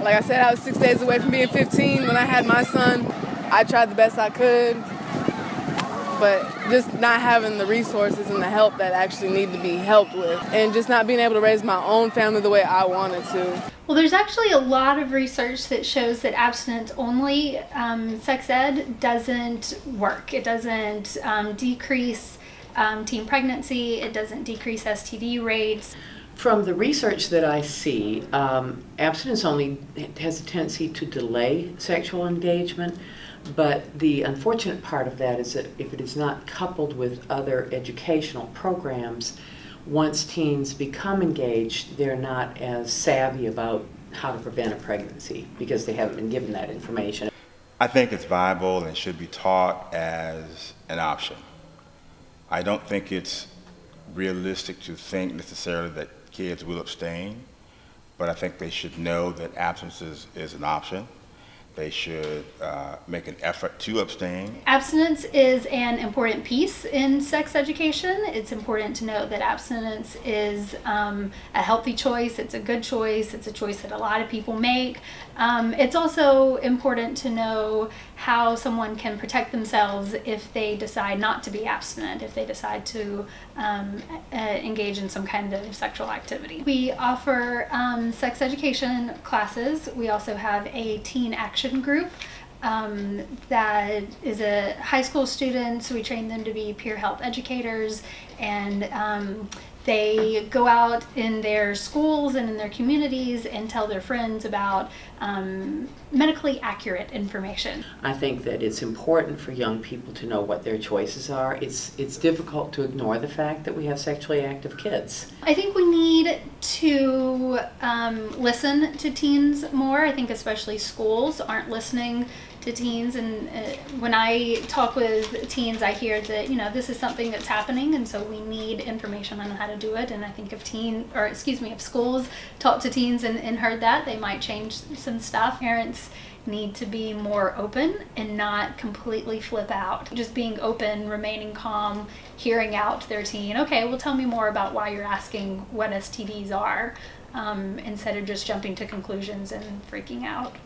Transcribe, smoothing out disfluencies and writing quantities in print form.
Like I said, I was 6 days away from being 15 when I had my son. I tried the best I could, but just not having the resources and the help that actually need to be helped with, and just not being able to raise my own family the way I wanted to. Well, there's actually a lot of research that shows that abstinence-only sex ed doesn't work. It doesn't decrease teen pregnancy. It doesn't decrease STD rates. From the research that I see, abstinence only has a tendency to delay sexual engagement, but the unfortunate part of that is that if it is not coupled with other educational programs, once teens become engaged, they're not as savvy about how to prevent a pregnancy because they haven't been given that information. I think it's viable and should be taught as an option. I don't think it's realistic to think necessarily that kids will abstain, but I think they should know that abstinence is an option. They should make an effort to abstain. Abstinence is an important piece in sex education. It's important to note that abstinence is a healthy choice. It's a good choice. It's a choice that a lot of people make. It's also important to know how someone can protect themselves if they decide not to be abstinent, if they decide to engage in some kind of sexual activity. We offer sex education classes. We also have a teen action group that is a high school student, so we train them to be peer health educators, and they go out in their schools and in their communities and tell their friends about medically accurate information. I think that it's important for young people to know what their choices are. It's difficult to ignore the fact that we have sexually active kids. I think we need to listen to teens more. I think especially schools aren't listening to teens, and when I talk with teens, I hear that this is something that's happening, and so we need information on how to do it. And I think if schools talk to teens and heard that, they might change some stuff. Parents need to be more open and not completely flip out. Just being open, remaining calm, hearing out their teen. Okay, well, tell me more about why you're asking what STDs are, instead of just jumping to conclusions and freaking out.